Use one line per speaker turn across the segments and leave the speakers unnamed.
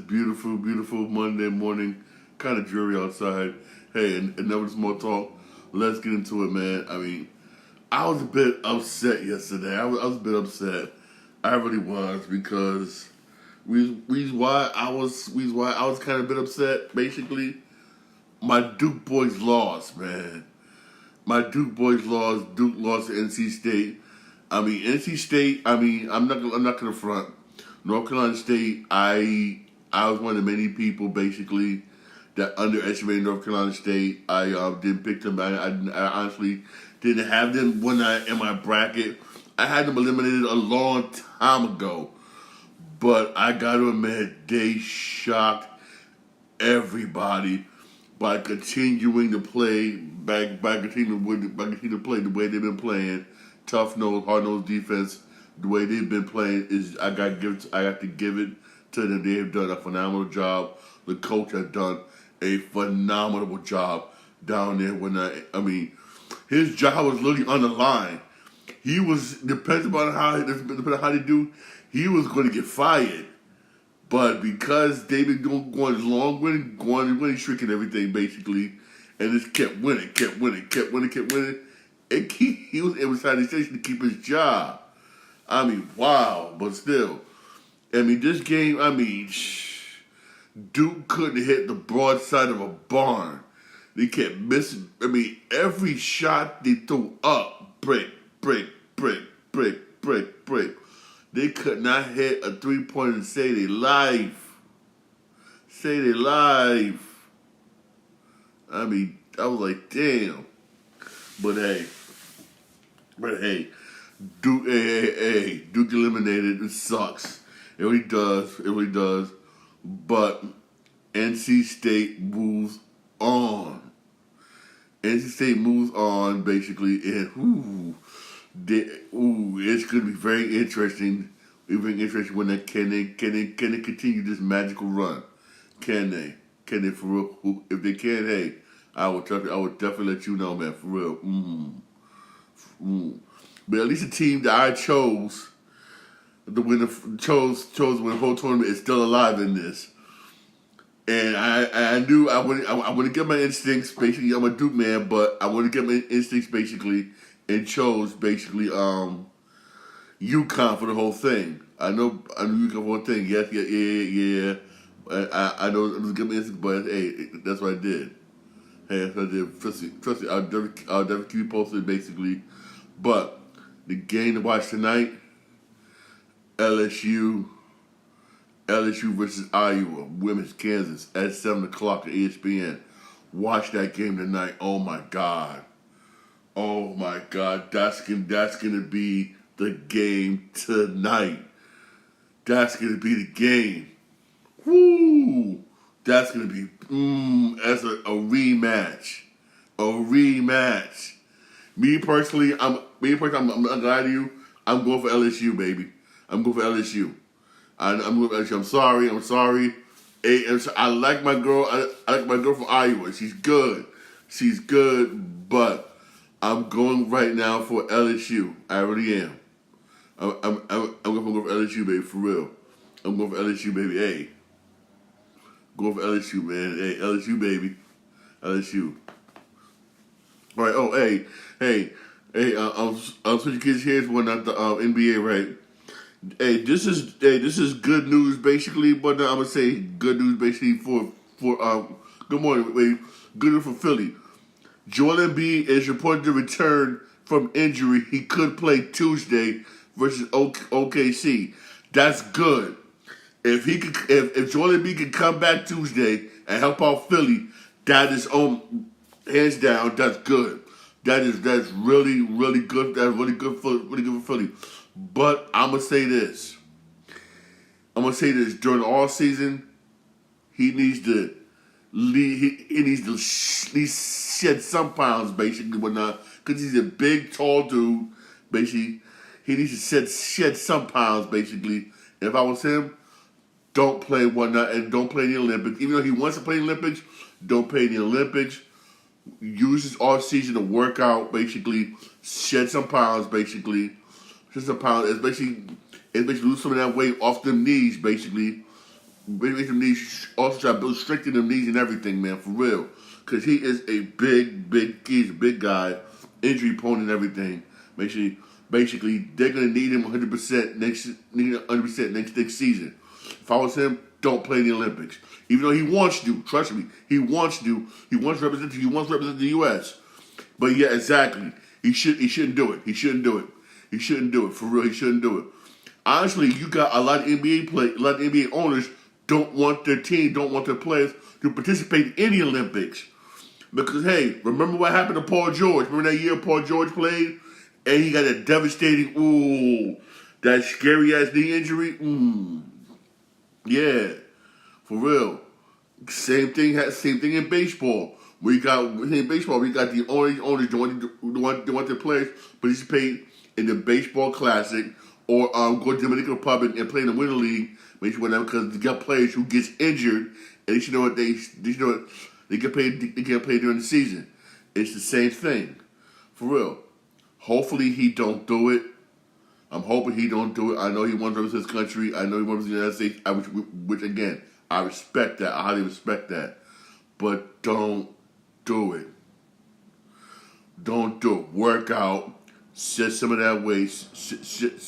beautiful, beautiful Monday morning. Kind of dreary outside. Hey, and enough of small talk. Let's get into it, man. I mean, I was a bit upset yesterday. I was a bit upset. I really was because reason why I was kind of a bit upset. Basically, my Duke boys lost, man. My Duke boys lost. Duke lost to NC State. I mean, NC State. I mean, I'm not gonna front. North Carolina State. I was one of the many people basically that underestimated North Carolina State. I didn't pick them. I honestly didn't have them when in my bracket. I had them eliminated a long time ago. But I got to admit, they shocked everybody by continuing to play by continuing to play the way they've been playing. Tough nose, hard nosed defense. The way they've been playing is I got to give it to them. They have done a phenomenal job. The coach has done a phenomenal job down there. I mean, his job was literally on the line. He was depending on how they do. He was going to get fired, but because they've been going long winning streak and everything basically, and just kept winning. He was able to keep his job. I mean, wow, but still, I mean, this game, I mean, Duke couldn't hit the broadside of a barn. They kept missing. I mean, every shot they threw up, brick. They could not hit a 3-pointer and say they life. I mean, I was like, damn. But hey, Duke eliminated. It sucks. It really does. But NC State moves on. Basically, and it's going to be very interesting. When can they continue this magical run? Can they for real? If they can, hey, I would definitely let you know, man, for real. But at least the team that I chose to win to win the whole tournament is still alive in this. And I knew I would get my instincts. Basically, I'm a Duke man, but I want to get my instincts basically, and chose basically UConn for the whole thing. I knew UConn for the whole thing. Yes, yeah. I know it was good instincts, but hey, that's what I did. Hey, that's what I did. Trust me, I'll never keep you posted basically. But the game to watch tonight, LSU versus Iowa, women's Kansas at 7 o'clock at ESPN. Watch that game tonight. Oh my God, that's gonna be the game tonight. That's gonna be the game. Woo! That's gonna be as a rematch. Me personally, I'm not gonna lie to you. I'm going for LSU, baby. I'm going for LSU. I'm going for LSU. I'm sorry. Hey, I like my girl. I like my girl from Iowa. She's good, but I'm going right now for LSU. I really am. I'm going to go for LSU, baby, for real. I'm going for LSU, baby. Hey, going for LSU, man. Hey, LSU, baby. LSU. All right. Oh, hey. I'm switching kids here for not the NBA, right? Hey, this is good news basically, but I'm gonna say good news basically for good morning, wait, good news for Philly. Joel Embiid is reported to return from injury. He could play Tuesday versus OKC. That's good. If Joel Embiid can come back Tuesday and help out Philly, that is hands down. That's good. That's really good. That's really good for Philly. But I'm gonna say this. During the all season, he needs to shed some pounds basically, but not because he's a big, tall dude. Basically, he needs to shed some pounds basically. If I was him, don't play whatnot and don't play in the Olympics. Even though he wants to play in the Olympics, don't play in the Olympics. Use this off season to work out basically, shed some pounds basically. Shed some pounds, especially lose some of that weight off them knees basically. make them knees, also try to build strength in them knees and everything, man, for real. Because he is a he's a big guy, injury prone and everything. Basically, they're gonna need him 100% next season. If I was him, don't play in the Olympics. Even though he wants to, trust me, he wants to. He wants to represent the U.S. But yeah, exactly. He shouldn't do it. He shouldn't do it. He shouldn't do it. For real, he shouldn't do it. Honestly, you got a lot of NBA owners don't want their players to participate in the Olympics. Because hey, remember what happened to Paul George? Remember that year Paul George played? And he got a devastating, that scary ass knee injury? Yeah. For real. Same thing in baseball. We got the owners don't want their players participate in the baseball classic or go to the Dominican Republic and play in the Winter League, because they got players who gets injured and they should know what they get paid during the season. It's the same thing. For real. Hopefully he don't do it. I'm hoping he don't do it. I know he wants to represent his country. I know he wants to represent the United States, which again, I respect that. I highly respect that. But don't do it. Don't do it. Work out. Shed some of that weight. Shed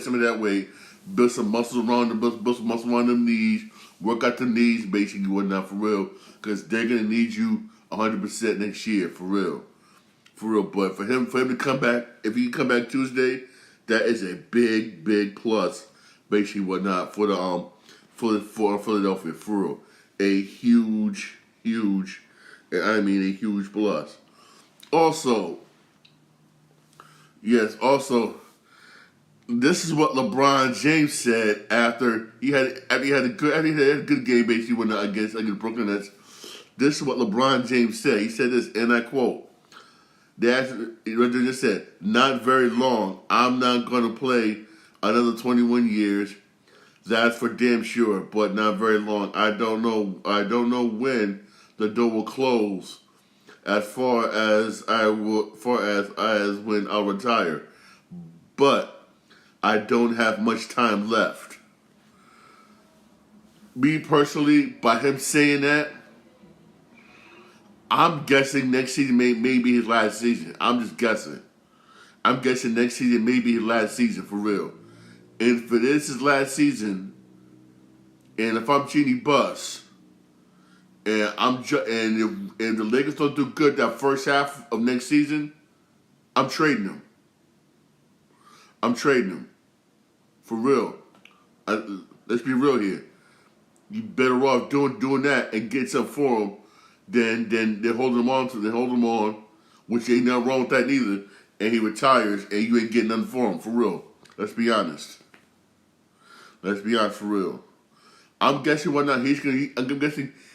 some of that weight. Build some muscles around them knees. Work out the knees, basically, whatnot, for real. Because they're going to need you 100% next year, for real. For real. But for him to come back, if he can come back Tuesday, that is a big plus, basically, whatnot, for Philadelphia, for real. A huge plus. Also, this is what LeBron James said after he had a good game, basically, when against Brooklyn Nets. This is what LeBron James said. He said this, and I quote: They just said, "Not very long. I'm not going to play another 21 years. That's for damn sure. But not very long. I don't know when the door will close. As far as when I'll retire. But I don't have much time left." Me personally, by him saying that, I'm guessing next season may be his last season. I'm just guessing. I'm guessing next season may be his last season, for real. And if it is his last season, and if I'm Genie Bus, and if the Lakers don't do good that first half of next season, I'm trading him. For real. Let's be real here. You better off doing that and get something for him than holding him on, which ain't nothing wrong with that neither. And he retires and you ain't getting nothing for him. For real. Let's be honest. For real. I'm guessing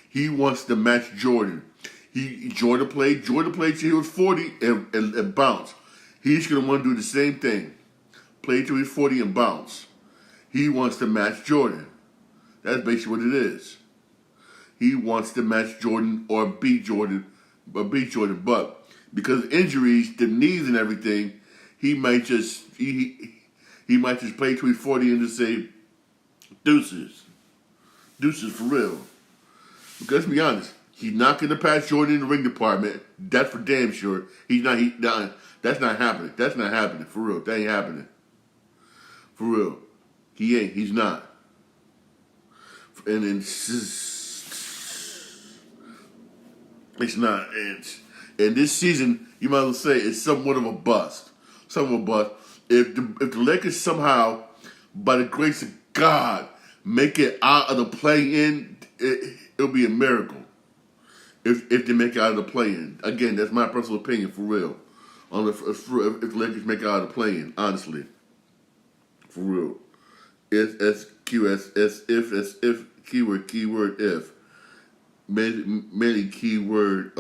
he wants to match Jordan. Jordan played till he was 40 and bounce. He's gonna want to do the same thing. Play till he's 40 and bounce. He wants to match Jordan. That's basically what it is. He wants to match Jordan or beat Jordan. But because of injuries, the knees and everything, he might just play till he's 40 and just say deuces for real. Because let's be honest, he's not going to pass Jordan in the ring department. That's for damn sure. That's not happening. For real. That ain't happening. For real. He ain't. He's not. And it's not. And this season, you might as well say it's somewhat of a bust. If the Lakers somehow, by the grace of God, make it out of the play-in, it'll be a miracle. If they make it out of the play-in. Again, that's my personal opinion, for real. If the Lakers make it out of the play-in, honestly. For real. If keyword if. Many keyword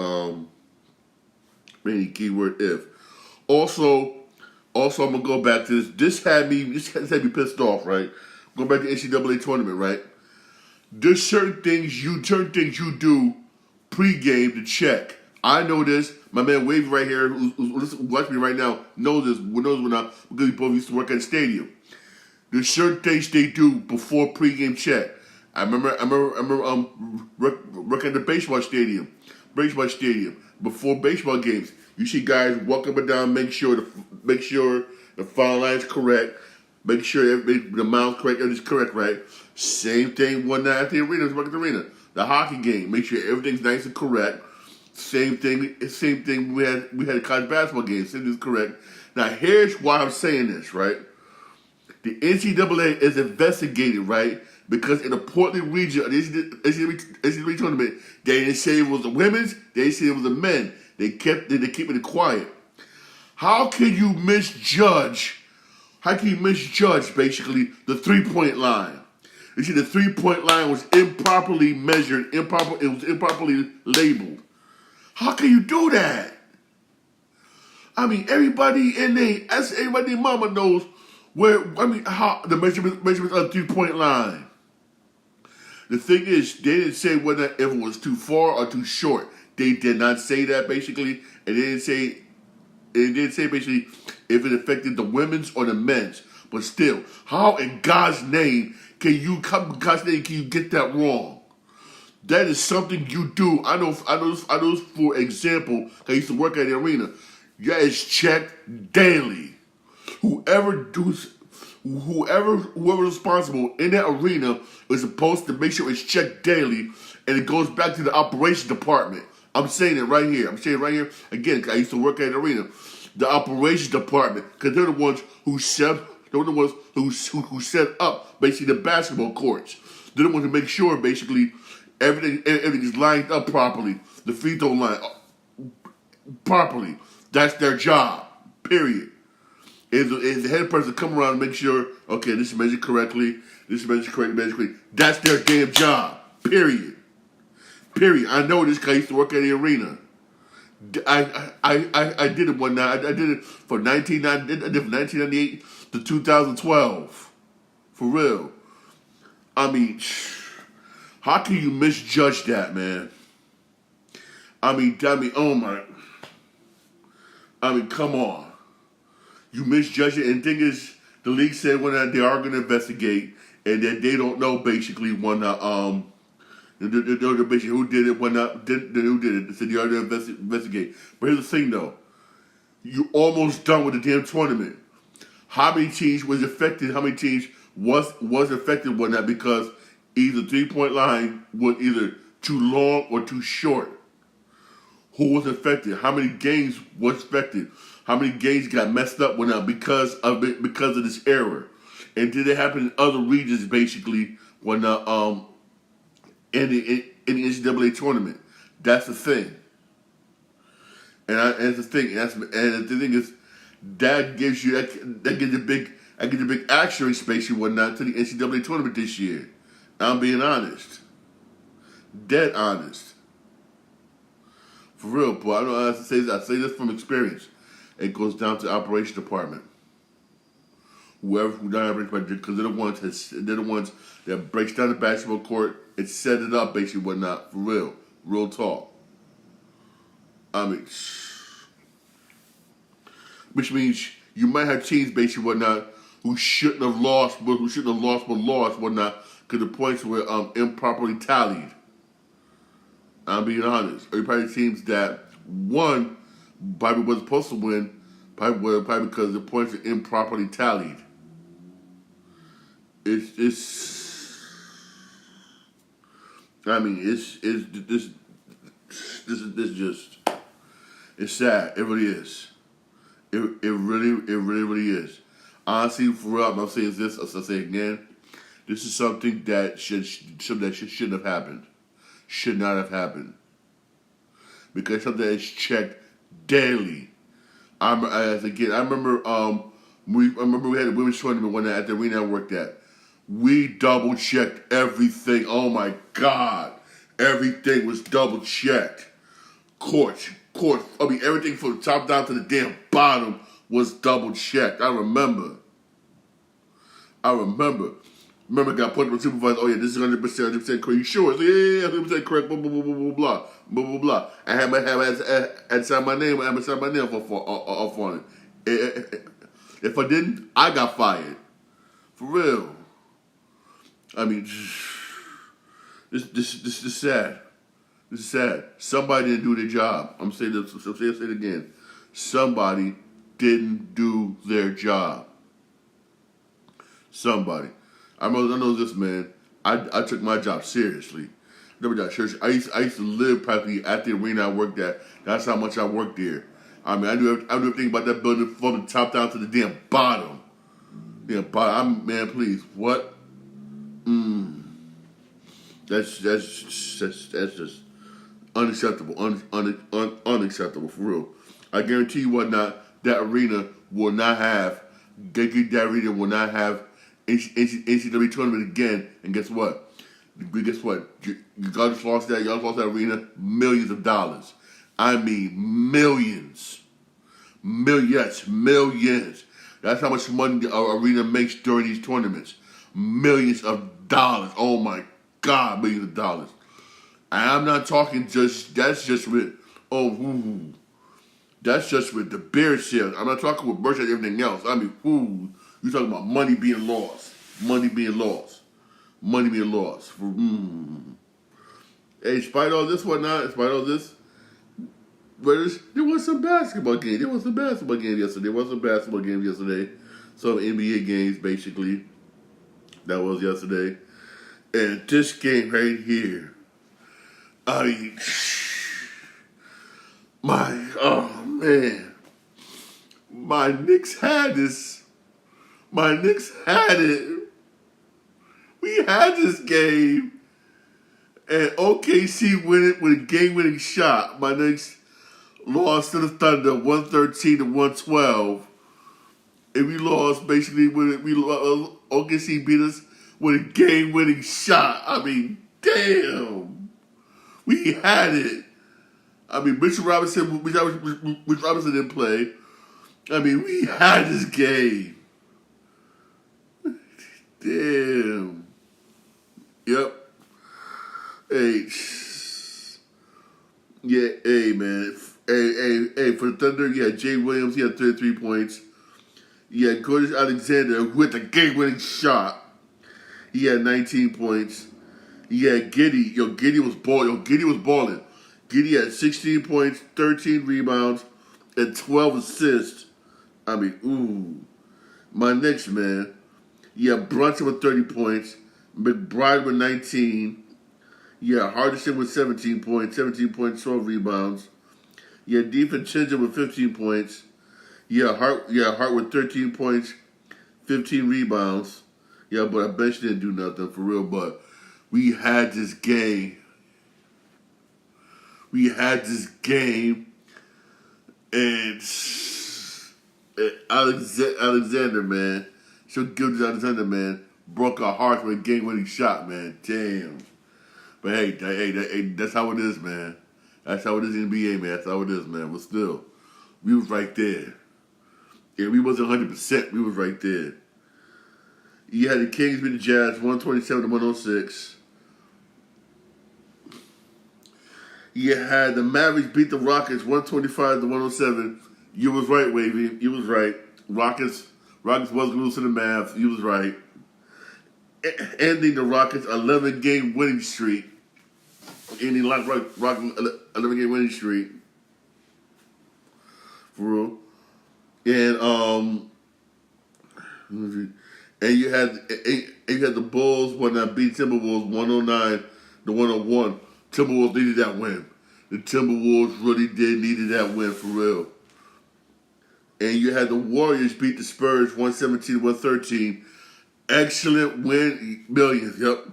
if. Also I'm gonna go back to this. This had me pissed off, right? Go back to the NCAA tournament, right? There's certain things you do pregame to check. I know this. My man Wavy right here, who's watching me right now, knows this. Knows when because we both used to work at the stadium. There's certain things they do before pregame check. I remember working at the baseball stadium before baseball games. You see guys walk up and down, make sure the foul line is correct, make sure the mouth correct, everything's correct, right? Same thing one night at the arena, the hockey game, make sure everything's nice and correct. Same thing. We had a college basketball game. Same thing's correct. Now here's why I'm saying this, right? The NCAA is investigating, right? Because in the Portland region of the NCAA tournament, they didn't say it was the women's, they didn't say it was the men. They kept it quiet. How can you misjudge? How can you misjudge basically the 3-point line? You see, the 3-point line was improperly measured, it was improperly labeled. How can you do that? I mean, everybody in everybody mama knows how the measurement of the 3-point line. The thing is, they didn't say whether if it was too far or too short. They did not say that basically, and they didn't say basically if it affected the women's or the men's. But still, how in God's name can you get that wrong? That is something you do. I know. For example, I used to work at the arena. Yeah, it's checked daily. Whoever's responsible in that arena is supposed to make sure it's checked daily, and it goes back to the operations department. I'm saying it right here. Again, 'cause I used to work at the arena. The operations department, because they're the ones who set up basically the basketball courts. They're the ones who make sure basically everything is lined up properly. The free throw line properly. That's their job. Period. Is the head person come around and make sure, okay, this is measured correctly, correctly. That's their damn job. Period. I know this because I used to work at the arena. I did it one night. I did it from 1998 to 2012. For real. I mean, how can you misjudge that, man? Come on. You misjudge it, and the thing is, the league said they are going to investigate, and that they don't know basically who did it, who did it. They said they are going to investigate. But here's the thing, though: you almost done with the damn tournament. How many teams was affected? How many teams was affected? Whatnot because either 3-point line was either too long or too short. Who was affected? How many games was affected? How many games got messed up because of this error? And did it happen in other regions basically in the NCAA tournament? That's the thing. And the thing is that gives a big action space and whatnot to the NCAA tournament this year. I'm being honest. Dead honest. For real, boy. I say this from experience. It goes down to the operations department. Who because they're the ones that breaks down the basketball court and set it up, basically whatnot. For real talk. Which means you might have teams basically whatnot who shouldn't have lost, but lost whatnot because the points were improperly tallied. I'm being honest. Or probably teams that won probably wasn't supposed to win, probably because the points are improperly tallied. It's sad. It really is. It really is. Honestly, for real, I'm saying this. I'll say again. This is something that shouldn't have happened. Should not have happened. Because something that is checked daily. I remember we had a women's tournament one night at the arena I worked at. We double checked everything. Oh my God. Everything was double checked. Court. Everything from the top down to the damn bottom was double checked. I remember. Remember, got put up with supervisor. Oh yeah, this is 100% correct. You sure? Yeah, 100% correct. Blah blah blah blah. I had signed my name. I had signed my name off on it. If I didn't, I got fired. For real. This is sad. This is sad. Somebody didn't do their job. I'm saying this. Say it again. Somebody didn't do their job. Somebody. I know this, man. I took my job seriously. Never got church. I used to live practically at the arena I worked at. That's how much I worked there. I mean, I knew everything about that building from the top down to the damn bottom. Damn bottom. Man, please. What? That's just unacceptable. Unacceptable for real. I guarantee you what not. That arena will not have. That arena will not have NCAA tournament again. And guess what? Guess what? You guys lost that. Y'all lost that arena. Millions of dollars. I mean millions. Yes, millions. That's how much money the arena makes during these tournaments. Millions of dollars. Oh my God, millions of dollars. And I'm not talking that's just with, that's just with the beer sales. I'm not talking with merch and everything else. I mean, you talking about money being lost. Money being lost. Money being lost. Hey, despite all this, despite all this, there was some basketball game. There was some basketball game yesterday. Some NBA games, basically. That was yesterday. And this game right here, I mean, my Knicks had this. My Knicks had it. We had this game, and OKC win it with a game-winning shot. My Knicks lost to the Thunder, 113-112, and we lost basically OKC beat us with a game-winning shot. I mean, damn, we had it. I mean, Mitchell Robinson didn't play. I mean, we had this game. Damn. Yep. Hey. Yeah, hey, man. Hey, for the Thunder, you had Jay Williams, he had 33 points. You had Gordon Alexander with a game-winning shot. He had 19 points. You had Giddey. Giddey was balling. Giddey had 16 points, 13 rebounds, and 12 assists. I mean, my Knicks, man. You had Brunson with 30 points, McBride with 19. You had Hardison with 17 points, 12 rebounds. You had DiVincenzo with 15 points. You had Hart with 13 points, 15 rebounds. Yeah, but I bet you didn't do nothing for real. But we had this game. And Alexander, man. So Gilgeous Alexander, man, broke our hearts with a game-winning shot, man. Damn. But hey, that's how it is, man. That's how it is in the NBA, man. That's how it is, man. But still, we was right there. Yeah, we wasn't 100%. We was right there. You had the Kings beat the Jazz 127-106. You had the Mavericks beat the Rockets 125-107. You was right, Wavy. You was right. Rockets wasn't losing to the Mavs. You was right. Ending the Rockets' 11-game winning streak. Ending Rockets' 11-game winning streak. For real. And you had the Bulls when I beat Timberwolves 109-101. Timberwolves needed that win. The Timberwolves really needed that win for real. And you had the Warriors beat the Spurs 117-113. Excellent win, millions. Yep.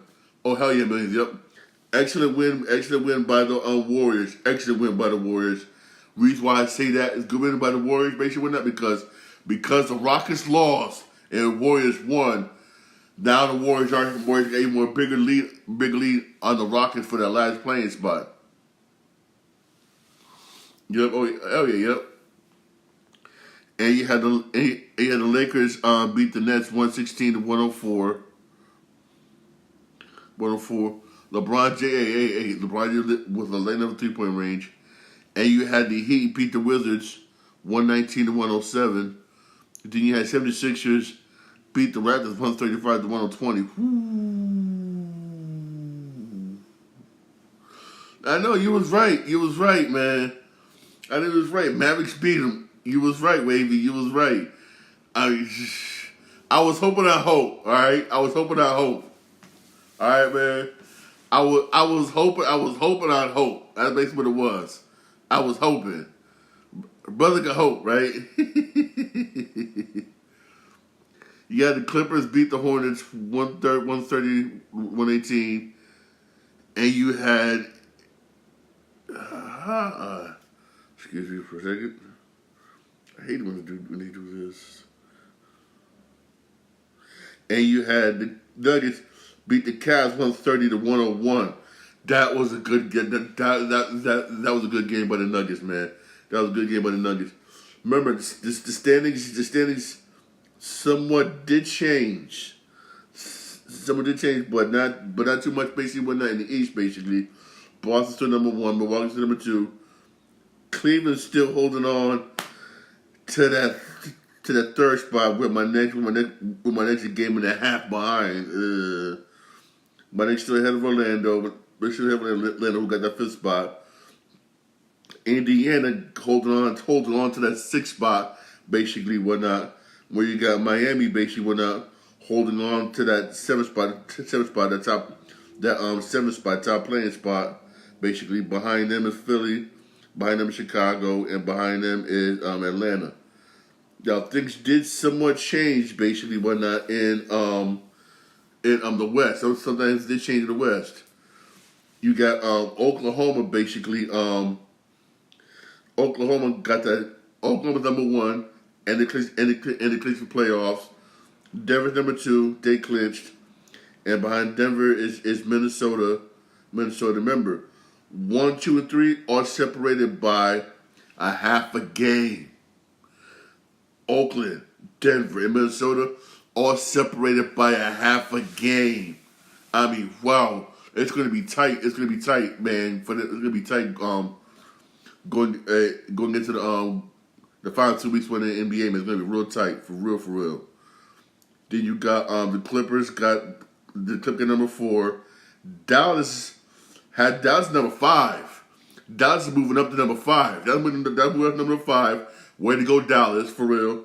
Oh hell yeah, millions. Yep. Excellent win by the Warriors. Excellent win by the Warriors. Reason why I say that is good win by the Warriors. Basically, win that because the Rockets lost and the Warriors won. Now the Warriors are a more bigger lead on the Rockets for that last playing spot. Yep. Oh hell yeah. Yep. And you had the Lakers beat the Nets 116-104. 104. LeBron with a lane of 3-point range. And you had the Heat beat the Wizards 119-107. Then you had 76ers beat the Raptors 135-120. I know you was right. You was right, man. I think you was right. Mavericks beat him. You was right, Wavy. You was right. I, I was hoping I hope. All right, I was hoping I hope. All right, man. I was hoping I'd hope. That's basically what it was. I was hoping. Brother could hope, right? You had the Clippers beat the Hornets 130, 118, and you had excuse me for a second. I hate when they do this. And you had the Nuggets beat the Cavs 130 to 101. That was a good game. That was a good game by the Nuggets, man. That was a good game by the Nuggets. Remember, the standings somewhat did change. Somewhat did change, but not too much. Basically, we're not in the East. Basically, Boston's still number one, Milwaukee's still number two. Cleveland's still holding on to that third spot with my next game and a half behind. My next still ahead of Orlando, but we're still ahead of Orlando, who got that fifth spot. Indiana holding on to that sixth spot, basically whatnot. Where you got Miami, basically whatnot, holding on to that seventh spot, seventh spot, top playing spot. Basically, behind them is Philly, behind them is Chicago, and behind them is Atlanta. Now things did somewhat change, basically whatnot in the West. So sometimes they change in the West. You got Oklahoma, basically. Oklahoma got that. Oklahoma's number one, and they clinched for playoffs. Denver's number two. They clinched, and behind Denver is Minnesota. Minnesota, remember, 1, 2, and 3 are separated by a half a game. Oakland, Denver, and Minnesota all separated by a half a game. I mean, wow, it's going to be tight. It's going to be tight, man. It's going to be tight. Going into the final 2 weeks when the NBA, man, it's going to be real tight, for real. Then you got the Clippers got the Clipper number 4. Dallas had Dallas number 5. Dallas is moving up to number 5. That's moving up to number 5. Way to go, Dallas, for real.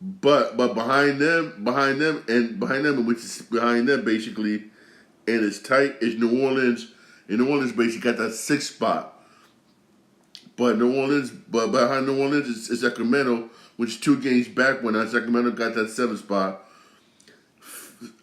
But behind them, which is behind them basically, and it's tight, is New Orleans. And New Orleans basically got that 6th spot. But behind New Orleans is Sacramento, which is 2 games back when Sacramento got that 7th spot.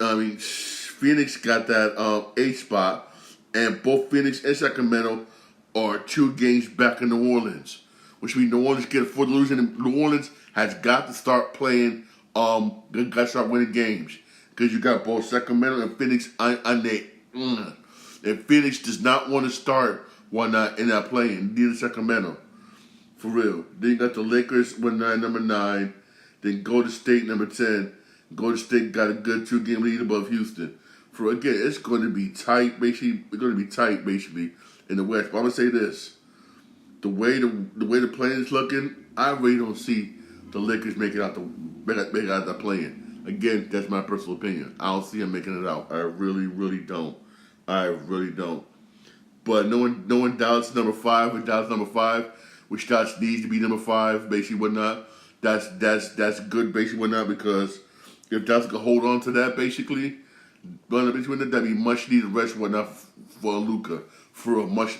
I mean, Phoenix got that 8th spot, and both Phoenix and Sacramento are 2 games back in New Orleans, which means New Orleans get a foot losing. And New Orleans has got to start playing. Got to start winning games because you got both Sacramento and Phoenix on there. And Phoenix does not want to start one night in that playing. Neither Sacramento, for real. Then you got the Lakers with number 9. Then Golden State number 10. Golden State got a good 2-game lead above Houston. For again, it's going to be tight. Basically, it's going to be tight. Basically, in the West. But I'm gonna say this: the way the playing is looking, I really don't see the Lakers making out the playing. Again, that's my personal opinion. I don't see them making it out. I really don't. But knowing Dallas number 5 with Dallas number 5, which Dallas needs to be number 5, basically whatnot. That's good, basically whatnot, because if Dallas can hold on to that, basically, that'd be much needed rest whatnot for Luka. For a much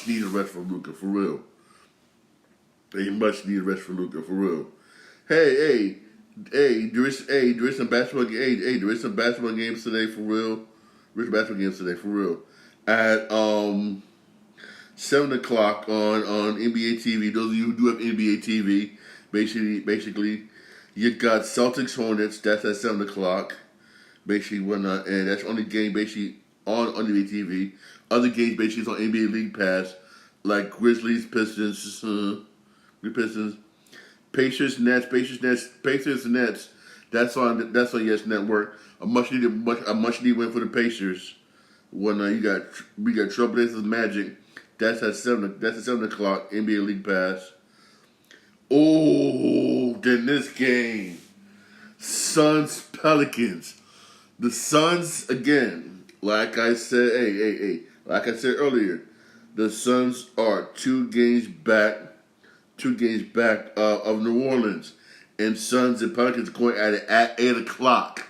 needed rest for Luka, for real. A much needed rest for Luka, for real. Hey, there is some basketball. There is some basketball games today, for real. There's basketball games today, for real. At 7 o'clock on NBA TV. Those of you who do have NBA TV, basically, you got Celtics Hornets. That's at 7 o'clock. Basically, whatnot, and that's the only game basically on NBA TV. Other games basically is on NBA League Pass, like Grizzlies, Pistons, Pacers, Nets. That's on Yes Network. A much needed win for the Pacers. When we got Trailblazers Magic. That's at 7 o'clock. NBA League Pass. Oh, then this game, Suns Pelicans. The Suns again. Like I said, like I said earlier, The Suns are two games back of New Orleans, and Suns and Pelicans going at it at 8 o'clock.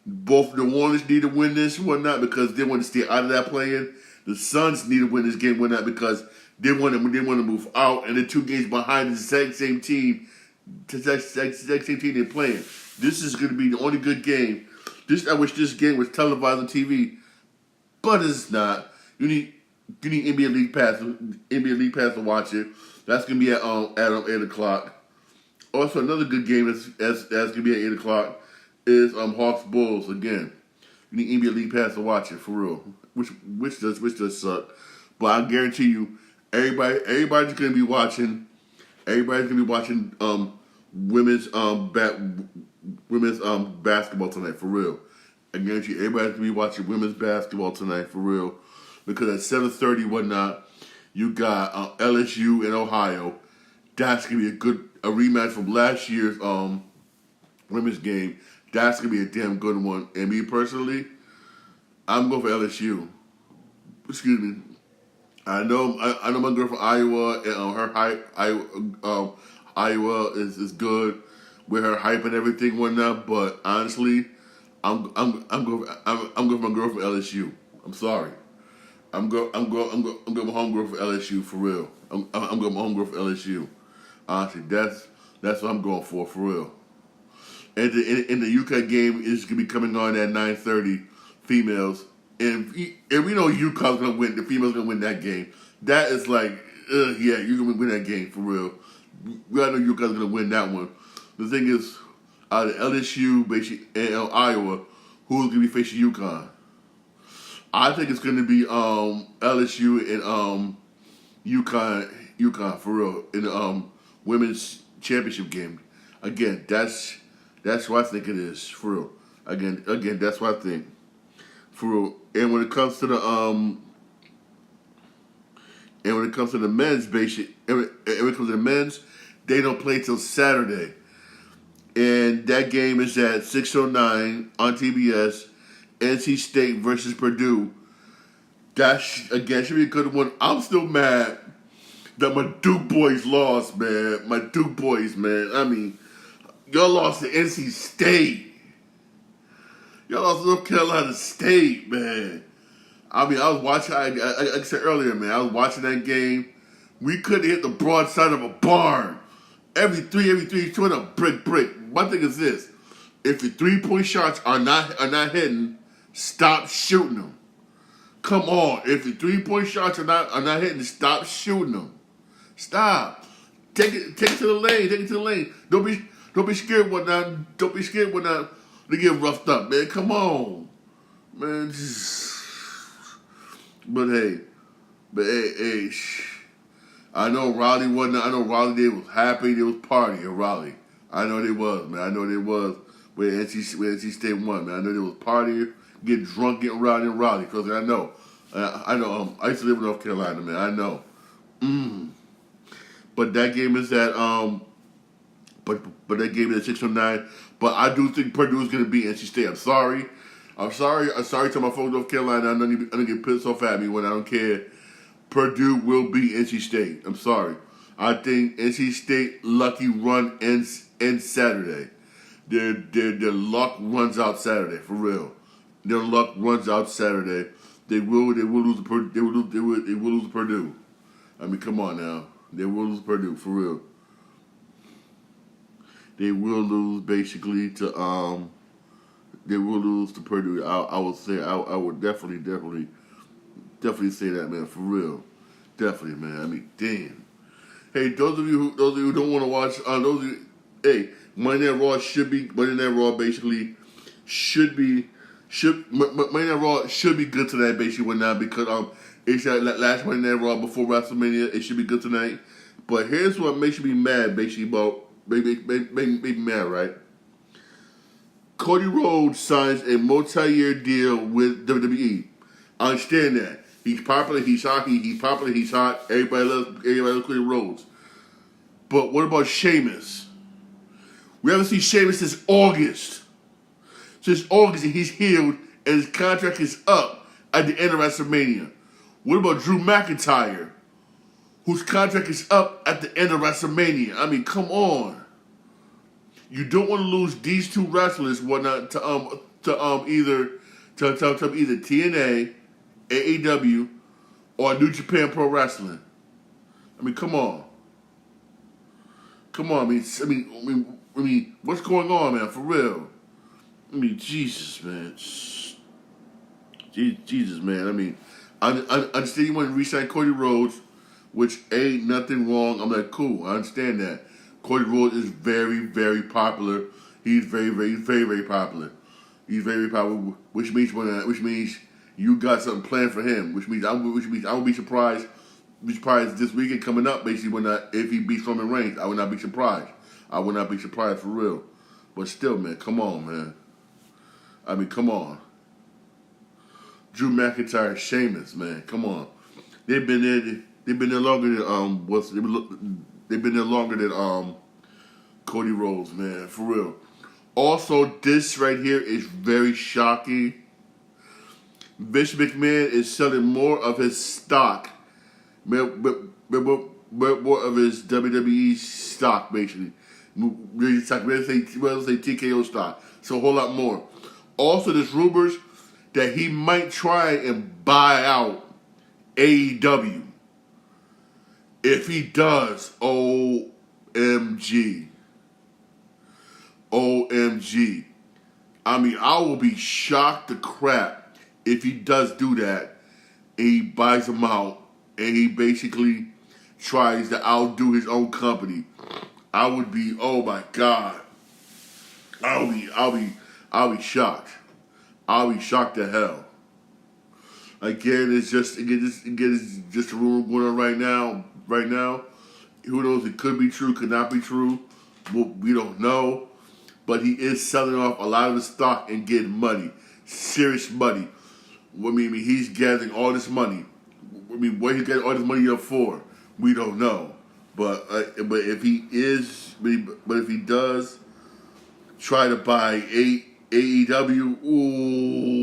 Both New Orleans need to win this one, not because they want to stay out of that play-in. The Suns need to win this game, one not because they want to move out, and they're 2 games behind the exact same team they're playing. This is going to be the only good game. I wish this game was televised on TV, but it's not. You need NBA League Pass to watch it. That's going to be at 8 o'clock. Also, another good game that's going to be at 8 o'clock is Hawks Bulls again. You need NBA League Pass to watch it for real, which does suck. But I guarantee you, everybody's going to be watching. Everybody's going to be watching women's basketball tonight for real. I guarantee you, everybody's going to be watching women's basketball tonight for real, because at 7:30 whatnot, you got LSU and Ohio. That's going to be a rematch from last year's women's game. That's going to be a damn good one. And me personally, I'm going for LSU. Excuse me. I know my girl from Iowa, and her hype. Iowa is good with her hype and everything whatnot. But honestly, I'm going for my girl from LSU. I'm sorry. I'm going my homegirl for LSU for real. I'm going my homegirl for LSU. Honestly, that's what I'm going for real. And the UK game is gonna be coming on at 9:30, females, and we know UConn's gonna win. The females gonna win that game. That is like, yeah, you're gonna win that game for real. We all know UConn's gonna win that one. The thing is, out of LSU, basically, and Iowa, who's gonna be facing UConn? I think it's gonna be LSU and UConn for real in the women's championship game. Again, that's what I think it is for real. Again, that's what I think for real. And when it comes to the men's, basically, and when it comes to the men's, they don't play till Saturday, and that game is at 6:09 on TBS. NC State versus Purdue. That should be a good one. I'm still mad that my Duke boys lost, man. My Duke boys, man. I mean, y'all lost to NC State. Y'all lost to North Carolina State, man. I mean, I was watching, like I said earlier, man, I was watching that game. We couldn't hit the broadside of a barn. Every three, throwing a brick. One thing is this: if your 3-point shots are not hitting, stop shooting them. Come on, if your 3-point shots are not hitting, stop shooting them. Stop. Take it to the lane. Take it to the lane. Don't be scared whatnot. Don't be scared whatnot to get roughed up, man. Come on, man. But hey, I know Raleigh wasn't. I know Raleigh, they was happy. They was partying in Raleigh. I know they was, man. I know they was. When NC State won, man. I know they was partying, getting drunk, getting rowdy in Raleigh. Because I know. I used to live in North Carolina, man. I know. But that game is at but that game is at 6:09. But I do think Purdue is going to beat NC State. I'm sorry to my folks in North Carolina. I know you get pissed off at me when I don't care. Purdue will beat NC State. I'm sorry. I think NC State lucky run ends Saturday. Their luck runs out Saturday for real. Their luck runs out Saturday. They will lose to Purdue. I mean, come on now. They will lose to Purdue for real. They will lose basically to They will lose to Purdue. I would say I would definitely say that, man, for real. Definitely, man. I mean, damn. Hey, those of you who don't want to watch, Monday Night Raw basically should be Monday Night Raw should be good tonight, basically, whatnot, because it's that last Monday Night Raw before WrestleMania. It should be good tonight. But here's what makes me mad, basically, about make me mad, right? Cody Rhodes signs a multi-year deal with WWE. I understand that. He's popular, he's hot, he's hot. Everybody loves Cody Rhodes. But what about Sheamus? We haven't seen Sheamus since August. And he's healed, and his contract is up at the end of WrestleMania. What about Drew McIntyre, whose contract is up at the end of WrestleMania? I mean, come on. You don't want to lose these two wrestlers, whatnot, to either TNA, AEW, or New Japan Pro Wrestling. I mean, come on. Come on, I mean, what's going on, man? For real. I mean, Jesus, man. Jesus, man. I mean, I understand you want to re-sign Cody Rhodes, which ain't nothing wrong. I'm like, cool. I understand that. Cody Rhodes is very, very popular. He's very, very popular. He's very popular, which means you got something planned for him. Which means I would be surprised. Be surprised this weekend coming up. Basically, if he beats Roman Reigns, I would not be surprised. I would not be surprised for real. But still, man, come on, man. I mean, come on. Drew McIntyre, Sheamus, man, come on. They've been there longer than they've been there longer than Cody Rhodes, man, for real. Also, this right here is very shocking. Vince McMahon is selling more of his stock, more of his WWE stock, basically. Let's say TKO stock. So a whole lot more. Also, there's rumors that he might try and buy out AEW. If he does, OMG. OMG. I mean, I will be shocked to crap if he does do that and he buys them out and he basically tries to outdo his own company. I would be, oh my God. I'll be shocked. I'll be shocked to hell. Again, it's just a rumor going on right now. Right now, who knows? It could be true, could not be true. We don't know. But he is selling off a lot of his stock and getting money, serious money. I mean, he's gathering all this money. I mean, what he's getting all this money up for, we don't know. But if he does try to buy AEW, ooh.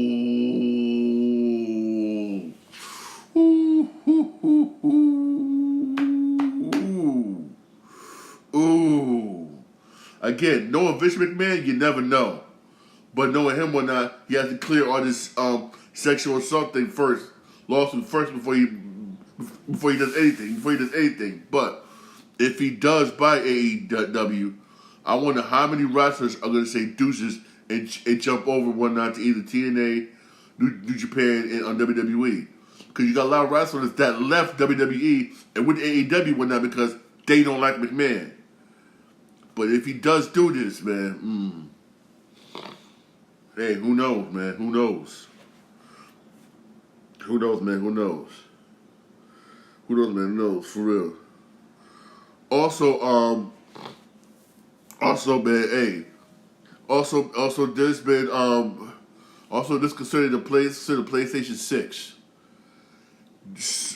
Again, knowing Vince McMahon, you never know. But knowing him or not, he has to clear all this sexual assault thing first, lawsuit first before he does anything. But if he does buy AEW, I wonder how many wrestlers are going to say deuces and jump over whatnot to either TNA, New Japan, and on WWE. Because you got a lot of wrestlers that left WWE and went to AEW whatnot because they don't like McMahon. But if he does do this, man, hey, who knows, man? Who knows? Who knows, man? Who knows? Who knows, man? Who knows? For real. Also, man, hey. Also, there's been, also this concerning the PlayStation 6.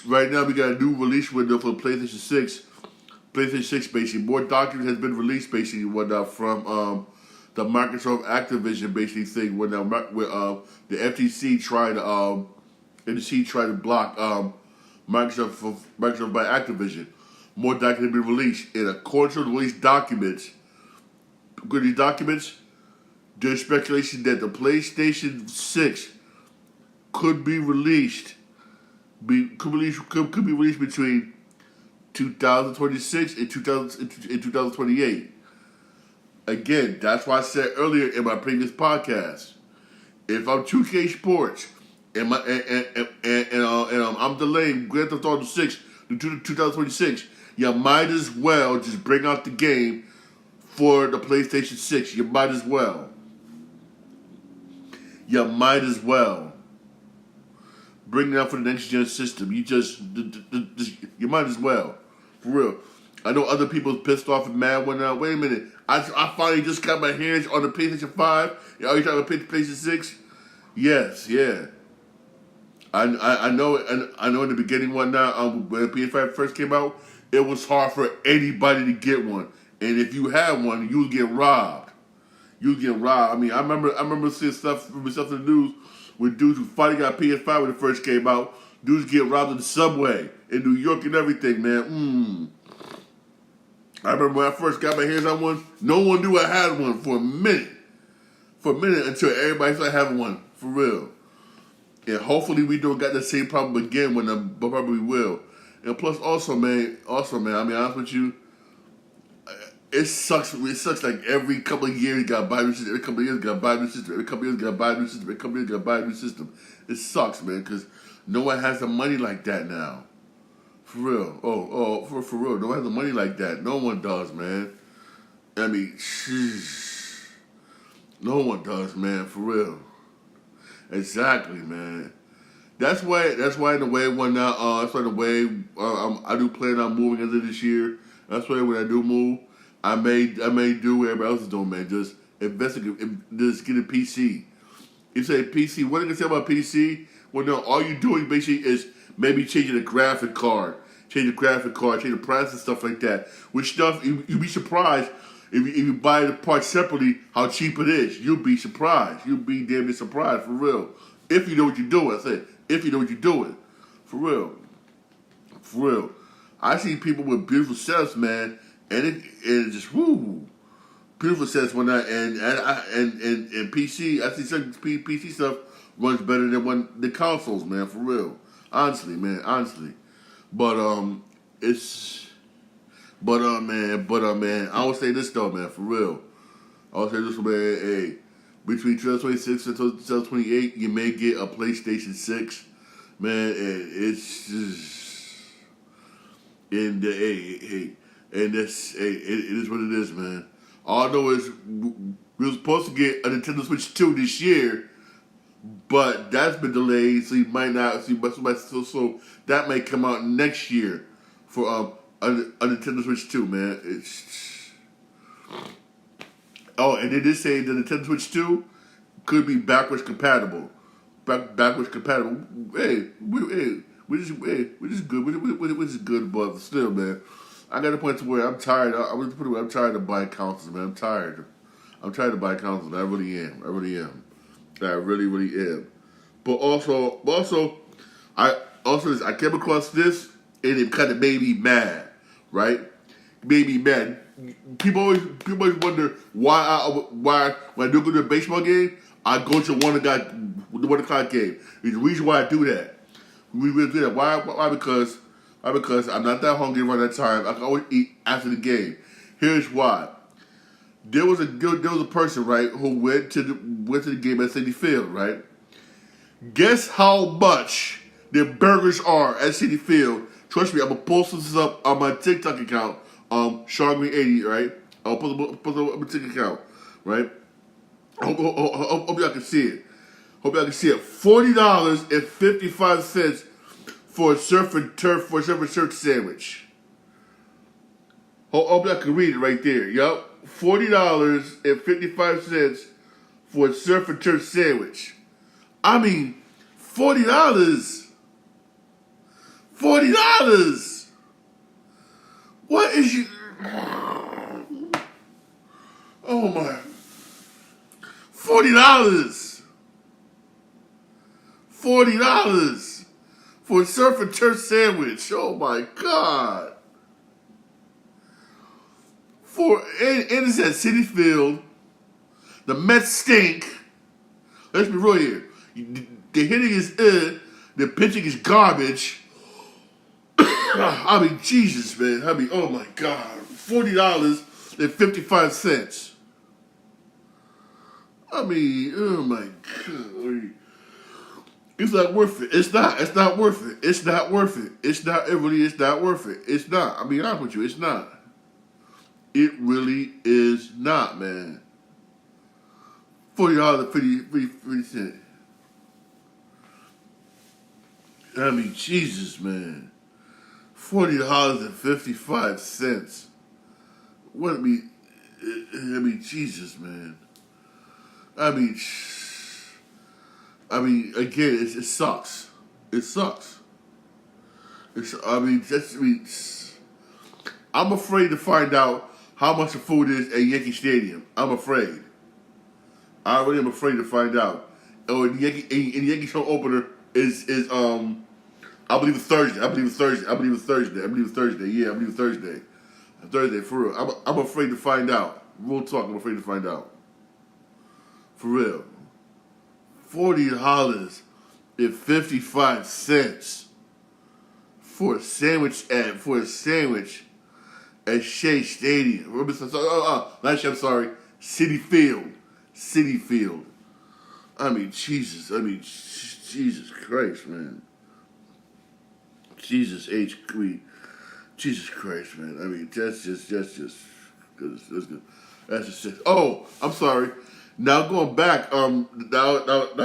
Right now, we got a new release window for the PlayStation 6. PlayStation 6, basically. More documents has been released, basically, whatnot, from the Microsoft Activision, basically, thing, where the FTC tried to block Microsoft by Activision. More documents have been released. And according to the released documents, there's speculation that the PlayStation 6 could be released between 2026 and 2028. Again, that's why I said earlier in my previous podcast, if I'm 2K Sports and I'm delaying Grand Theft Auto 6 to 2026, you might as well just bring out the game for the PlayStation 6. You might as well. Bring it out for the next gen system. You might as well. For real. I know other people pissed off and mad when, wait a minute, I finally just got my hands on the PlayStation 5. Are you talking about PlayStation 6? Yes, yeah. I know in the beginning when the PS5 first came out, it was hard for anybody to get one. And if you had one, you would get robbed. I mean, I remember seeing stuff in the news with dudes who finally got PS5 when it first came out, Dudes get robbed in the subway in New York and everything, man. I remember when I first got my hands on one, no one knew I had one for a minute. For a minute until everybody started having one, for real. And hopefully we don't got the same problem again but probably will. And plus also, man, I mean, honest with you, it sucks like every couple of years you gotta buy a new system, every couple of years you gotta buy a new system, every couple of years you gotta buy a new system, every couple of years you gotta buy a new system. It sucks, man, because no one has the money like that now. For real. For real. No one has the money like that. No one does, man. I mean, no one does, man, for real. Exactly, man. That's why in the way when that's why the way I do plan on moving into this year. That's why when I do move, I may do what everybody else is doing, man. Just investigate, just get a PC. You say PC, what do you say about PC? Well, no, all you're doing basically is maybe changing the graphic card, change the price and stuff like that. Which stuff you'd be surprised if you buy the parts separately how cheap it is. You'll be surprised. You'll be damn near surprised for real. If you know what you're doing, I said. If you know what you're doing, for real. I see people with beautiful setups, man, and it just beautiful setups when and PC. I see certain PC stuff runs better than the consoles, man, for real. Honestly, man. But man. I would say this though, man, for real. I would say this, man. Hey, between 2026 and 2028, you may get a PlayStation 6, man. And it's just and it is what it is, man. All I know is we were supposed to get a Nintendo Switch 2 this year, but that's been delayed, so you might not see. So that may come out next year for a Nintendo Switch 2, man. And they did say the Nintendo Switch 2 could be backwards compatible. Hey, we're just good. We're just good, but still, man. I got a point to where I'm tired. I'm tired of buying consoles, man. I'm tired of buying consoles. I really am. I really am. But also, I came across this and it kind of made me mad, right? Made me mad. People always wonder why when I do go to a baseball game, I go to the 1 o'clock game. The reason why I do that. We really do that. Why? Because I'm not that hungry around that time. I can always eat after the game. Here's why. There was a person, right, who went to the game at Citi Field, right? Guess how much their burgers are at Citi Field? Trust me, I'm gonna post this up on my TikTok account, Charmy80, right? I'll post it on my TikTok account, right? Hope y'all can see it. $40.55 for a surf and turf sandwich. Hope y'all can read it right there. Yup, $40.55 for a surf and turf sandwich. I mean, $40. What is you? Oh my. $40 for a surf and turf sandwich. Oh my God. And it's at Citi Field. The Mets stink. Let's be real here. The hitting is the pitching is garbage. I mean, Jesus, man. I mean, oh my God. $40.55. I mean, oh my God. It's not worth it. It's not worth it. It really is not worth it. It's not. I mean, honest with you, it's not. It really is not, man. $40.50. I mean, Jesus, man. $40.55. What I mean, Jesus, man. I mean, again, it sucks. It sucks. I'm afraid to find out how much the food is at Yankee Stadium. I'm afraid. I really am afraid to find out. Oh, and the Yankees home opener is I believe it's Thursday. I believe it's Thursday. I believe it's Thursday. I believe it's Thursday. Yeah, I believe it's Thursday. Thursday, for real. I'm afraid to find out. Real talk, I'm afraid to find out. For real. $40 and 55 cents for a sandwich at Shea Stadium. Last year, I'm sorry, City Field. City Field. I mean, Jesus Christ, man. Jesus Christ, man. I mean, that's just good. That's just sick. Oh, I'm sorry. Now going back, now about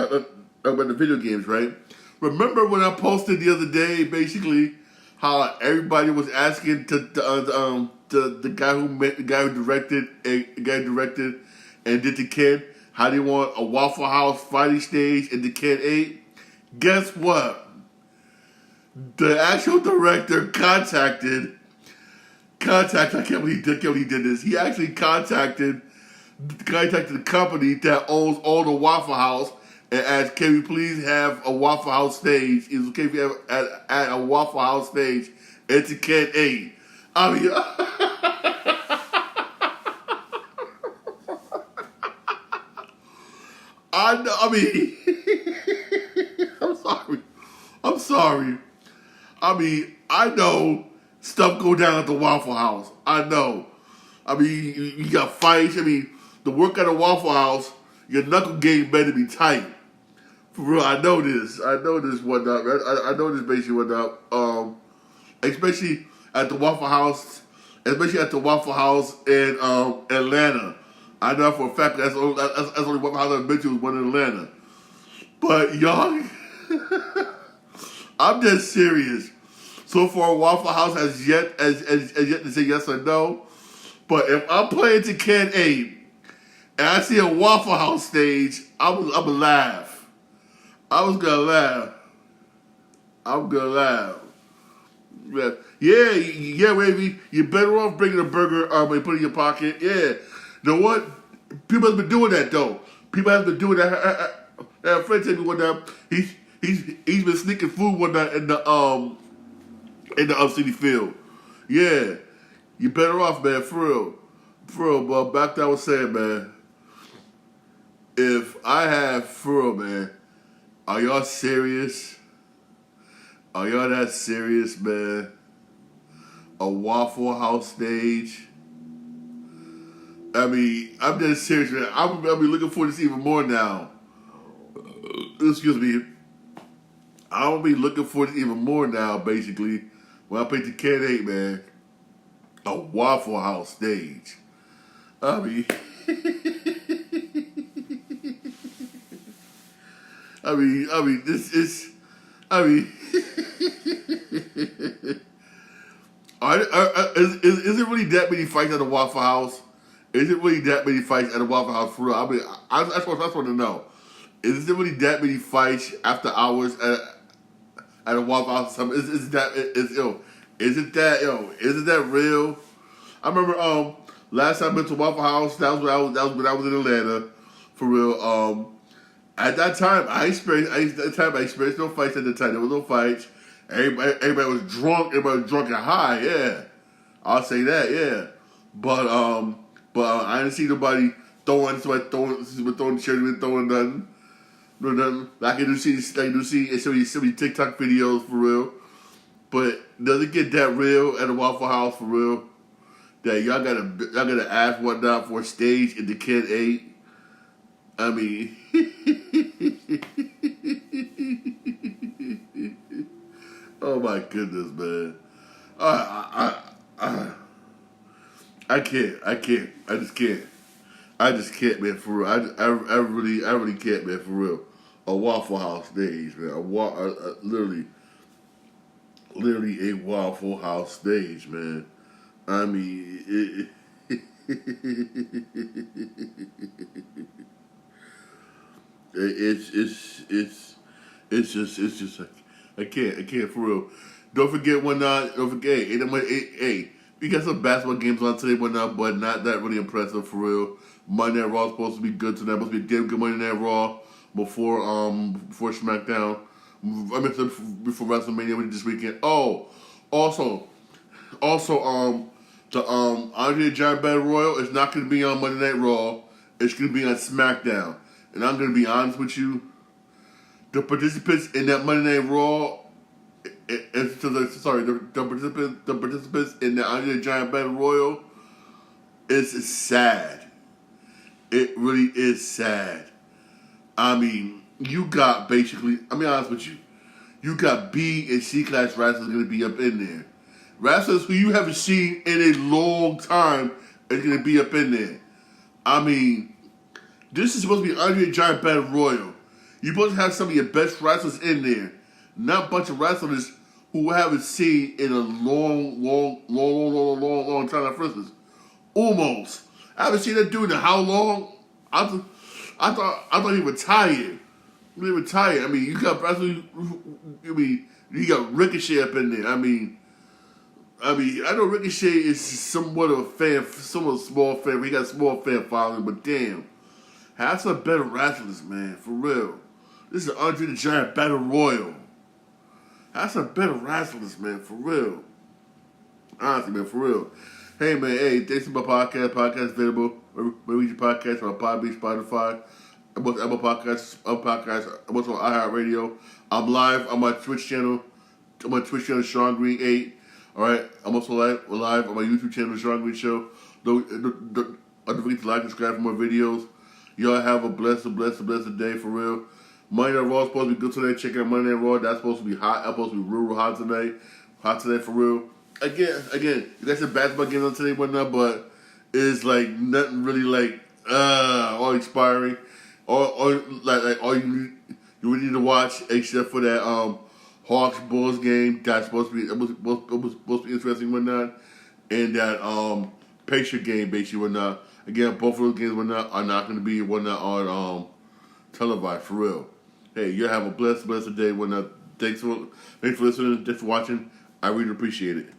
the video games, right? Remember when I posted the other day, basically, how everybody was asking the guy who directed and did the kid how they want a Waffle House fighting stage in the Kid 8? Guess what? The actual director contacted. I can't believe he did this. He actually contacted the company that owns all the Waffle House and asked, "Can we please have a Waffle House stage? Is it okay if we have at a Waffle House stage at the Kid 8?" I mean, I mean, I'm sorry. I mean, I know stuff go down at the Waffle House. I know. I mean, you got fights. I mean, the work at the Waffle House, your knuckle game better be tight. For real, I know this. I know this whatnot. I know this basically whatnot. Especially at the Waffle House. Especially at the Waffle House in Atlanta. I know for a fact that's only Waffle House I've been to was one in Atlanta. But y'all, I'm just serious. So far, Waffle House has yet to say yes or no. But if I'm playing to Kid 8 and I see a Waffle House stage, I'm gonna laugh. I was gonna laugh. I'm gonna laugh. Yeah, baby. You're better off bringing a burger and put it in your pocket. Yeah. You know what? People have been doing that though. People have been doing that. A friend told me one time he's been sneaking food one night in the City Field. Yeah. You better off, man, for real. For real, but back to what I was saying, man. If I have, for real, man, are y'all serious? Are y'all that serious, man? A Waffle House stage? I mean, I'm just serious, man. I'll be looking forward to this even more now. Excuse me. I'll be looking forward to even more now, basically, when I play the Kid 8, man. A Waffle House stage. I mean, this is, is it really that many fights at the Waffle House? Is it really that many fights at the Waffle House for real? I mean, that's what I want to know. Is there really that many fights after hours at a Waffle House? Is it that real? I remember last time I went to Waffle House. That was when I was in Atlanta, for real. At that time, I experienced no fights at the time. There was no fights. Everybody was drunk. Everybody was drunk and high. Yeah, I'll say that. Yeah, but I didn't see nobody throwing the shirt, throwing nothing. No, nothing. Like I do see so many TikTok videos for real. But does it get that real at a Waffle House for real? That y'all gotta ask whatnot for a stage in the Kid 8? I mean, oh my goodness, man. I can't. I just can't, man, for real. I really can't, man, for real. A Waffle House stage, man. Literally a Waffle House stage, man. I mean, it's just like I can't for real. Don't forget, hey, we got some basketball games on today, whatnot, but not that really impressive for real. Monday Night Raw is supposed to be good tonight. Supposed to be damn good Monday Night Raw before SmackDown. I meant before WrestleMania this weekend. Oh, also, the Andre the Giant Battle Royal is not going to be on Monday Night Raw. It's going to be on SmackDown. And I'm going to be honest with you, the participants in that Monday Night Raw, the participants in the Andre the Giant Battle Royal, is sad. It really is sad. I mean, you got basically, I'll be honest with you, you got B and C class wrestlers going to be up in there. Wrestlers who you haven't seen in a long time is going to be up in there. I mean, this is supposed to be Andre the Giant Battle Royal. You're supposed to have some of your best wrestlers in there. Not a bunch of wrestlers who we haven't seen in a long time. For instance, Almost. I haven't seen that dude in how long? I thought he retired. He retired. I mean, you got wrestlers. You got Ricochet up in there. I mean, I know Ricochet is somewhat of a fan, somewhat a small fan. We got a small fan following, but damn, have some better wrestlers, man, for real. This is Andre the Giant Battle Royal. Have some better wrestlers, man, for real. Honestly, man, for real. Hey, man, thanks for my podcast. Podcast available. Where you podcast on Podbean, Spotify, Apple Podcasts, I'm also on iHeartRadio. I'm live on my Twitch channel. Sean Green 8. All right, I'm also live on my YouTube channel, Sean Green Show. Don't forget to like and subscribe for more videos. Y'all have a blessed day, for real. Monday Night Raw is supposed to be good today. Check out Monday Night Raw. That's supposed to be hot. That's supposed to be real hot today. Hot today, for real. Again, that's a basketball game on today, whatnot, but it's like nothing really like all expiring, or like all you really need to watch except for that Hawks Bulls game that's supposed to be interesting, whatnot, and that Patriot game, basically, whatnot. Again, both of those games are not going to be whatnot on televised, for real. Hey, you have a blessed day, whatnot. Thanks for listening. Thanks for watching. I really appreciate it.